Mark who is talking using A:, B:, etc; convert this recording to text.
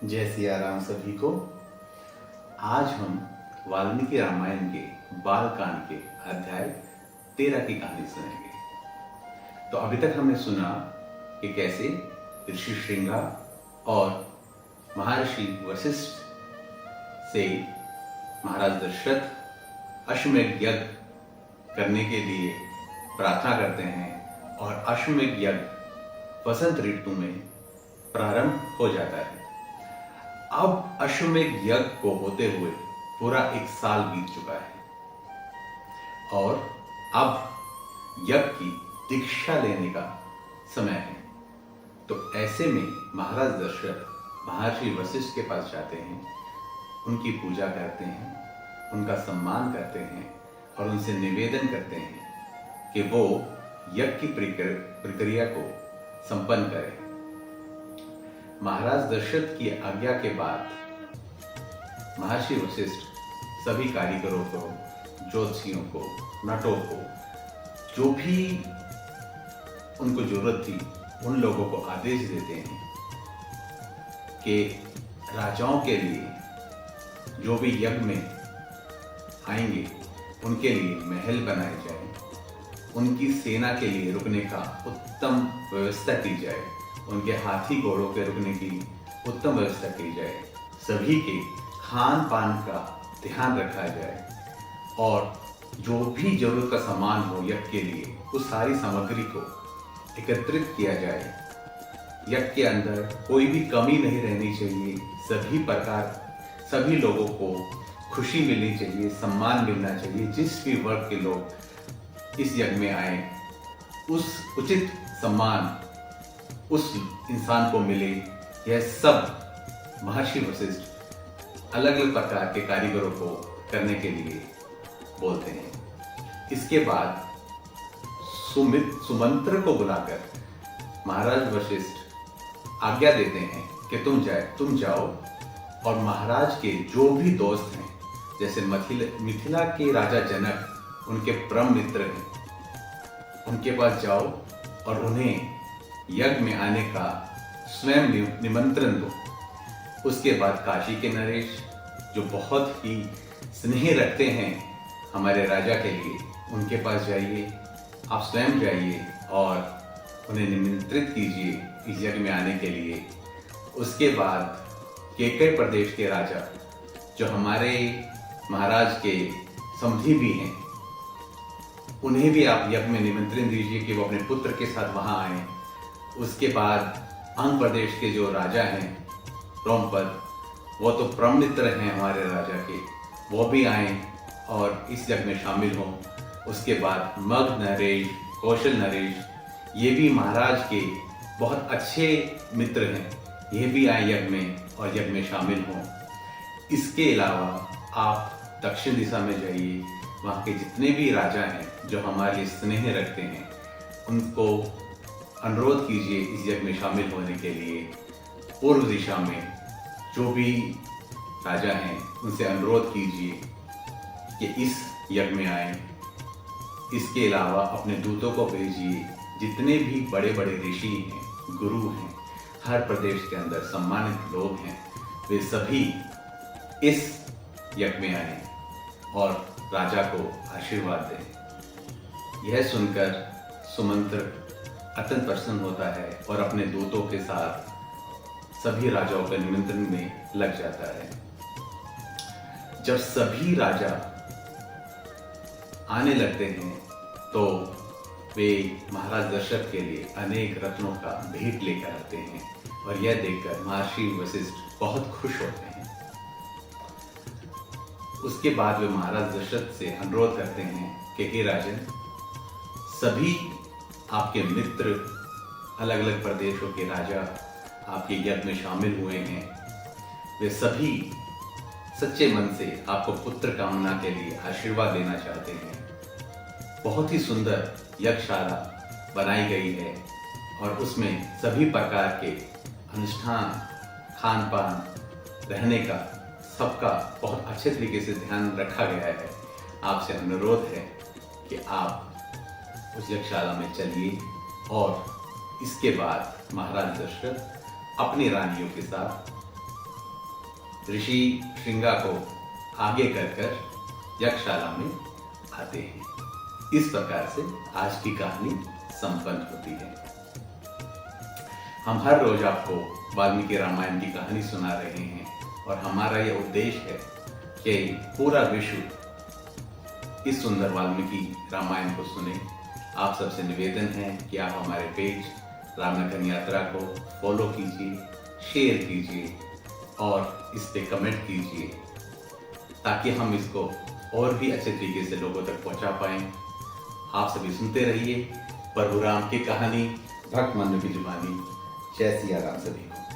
A: जय सिया राम सभी को। आज हम वाल्मीकि रामायण के बालकांड के अध्याय 13 की कहानी सुनेंगे। तो अभी तक हमने सुना कि कैसे ऋषि श्रृंगा और महर्षि वशिष्ठ से महाराज दशरथ अश्वमेध यज्ञ करने के लिए प्रार्थना करते हैं और अश्वमेध यज्ञ वसंत ऋतु में प्रारंभ हो जाता है। अब अश्वमेध यज्ञ को होते हुए पूरा 1 साल बीत चुका है और अब यज्ञ की दीक्षा लेने का समय है। तो ऐसे में महाराज दशरथ महर्षि वशिष्ठ के पास जाते हैं, उनकी पूजा करते हैं, उनका सम्मान करते हैं और उनसे निवेदन करते हैं कि वो यज्ञ की प्रक्रिया को संपन्न करें। महाराज दशरथ की आज्ञा के बाद महर्षि वशिष्ठ सभी कारीगरों को, ज्योतिषियों को, नटों को, जो भी उनको जरूरत थी उन लोगों को आदेश देते हैं कि राजाओं के लिए जो भी यज्ञ में आएंगे उनके लिए महल बनाए जाए, उनकी सेना के लिए रुकने का उत्तम व्यवस्था की जाए, उनके हाथी घोड़ों के रुकने की उत्तम व्यवस्था की जाए, सभी के खान पान का ध्यान रखा जाए और जो भी जरूरत का सामान हो यज्ञ के लिए उस सारी सामग्री को एकत्रित किया जाए। यज्ञ के अंदर कोई भी कमी नहीं रहनी चाहिए, सभी लोगों को खुशी मिलनी चाहिए, सम्मान मिलना चाहिए। जिस भी वर्ग के लोग इस यज्ञ में आए उस उचित सम्मान उस इंसान को मिले। यह सब महर्षि वशिष्ठ अलग अलग प्रकार के कारीगरों को करने के लिए बोलते हैं। इसके बाद सुमंत्र को बुलाकर महाराज वशिष्ठ आज्ञा देते हैं कि तुम जाओ और महाराज के जो भी दोस्त हैं, जैसे मिथिला के राजा जनक उनके परम मित्र हैं, उनके पास जाओ और उन्हें यज्ञ में आने का स्वयं निमंत्रण दो। उसके बाद काशी के नरेश जो बहुत ही स्नेह रखते हैं हमारे राजा के लिए, उनके पास जाइए, आप स्वयं जाइए और उन्हें निमंत्रित कीजिए इस यज्ञ में आने के लिए। उसके बाद केकय प्रदेश के राजा जो हमारे महाराज के समधी भी हैं, उन्हें भी आप यज्ञ में निमंत्रण दीजिए कि वो अपने पुत्र के साथ वहां आए। उसके बाद अंग प्रदेश के जो राजा हैं रोमपद, वो तो परम मित्र हैं हमारे राजा के, वो भी आए और इस यज्ञ में शामिल हों। उसके बाद मगध नरेश, कौशल नरेश, ये भी महाराज के बहुत अच्छे मित्र हैं, ये भी आए यज्ञ में और यज्ञ में शामिल हों। इसके अलावा आप दक्षिण दिशा में जाइए, वहाँ के जितने भी राजा हैं जो हमारे लिए स्नेह रखते हैं उनको अनुरोध कीजिए इस यज्ञ में शामिल होने के लिए। पूर्व दिशा में जो भी राजा हैं उनसे अनुरोध कीजिए कि इस यज्ञ में आए। इसके अलावा अपने दूतों को भेजिए, जितने भी बड़े बड़े ऋषि हैं, गुरु हैं, हर प्रदेश के अंदर सम्मानित लोग हैं, वे सभी इस यज्ञ में आए और राजा को आशीर्वाद दें। यह सुनकर सुमंत्र अत्यंत प्रसन्न होता है और अपने दूतों के साथ सभी राजाओं के निमंत्रण में लग जाता है। जब सभी राजा आने लगते हैं तो वे महाराज दशरथ के लिए अनेक रत्नों का भेंट लेकर आते हैं और यह देखकर महर्षि वशिष्ठ बहुत खुश होते हैं। उसके बाद वे महाराज दशरथ से अनुरोध करते हैं कि हे राजन, सभी आपके मित्र, अलग अलग प्रदेशों के राजा आपके यज्ञ में शामिल हुए हैं, वे सभी सच्चे मन से आपको पुत्र कामना के लिए आशीर्वाद देना चाहते हैं। बहुत ही सुंदर यज्ञशाला बनाई गई है और उसमें सभी प्रकार के अनुष्ठान, खान पान, रहने का सबका बहुत अच्छे तरीके से ध्यान रखा गया है। आपसे अनुरोध है कि आप उस यज्ञशाला में चलिए और इसके बाद महाराज दशरथ अपनी रानियों के साथ ऋषि श्रृंगा को आगे कर यक्षशाला में आते हैं। इस प्रकार से आज की कहानी संपन्न होती है। हम हर रोज आपको वाल्मीकि रामायण की कहानी सुना रहे हैं और हमारा यह उद्देश्य है कि पूरा विश्व इस सुंदर वाल्मीकि रामायण को सुने। आप सबसे निवेदन है कि आप हमारे पेज रामनगन यात्रा को फॉलो कीजिए, शेयर कीजिए और इस पे कमेंट कीजिए ताकि हम इसको और भी अच्छे तरीके से लोगों तक पहुंचा पाएं। आप सभी सुनते रहिए प्रभु राम की कहानी, भक्त मनु की जुबानी। जय सिया राम सभी को।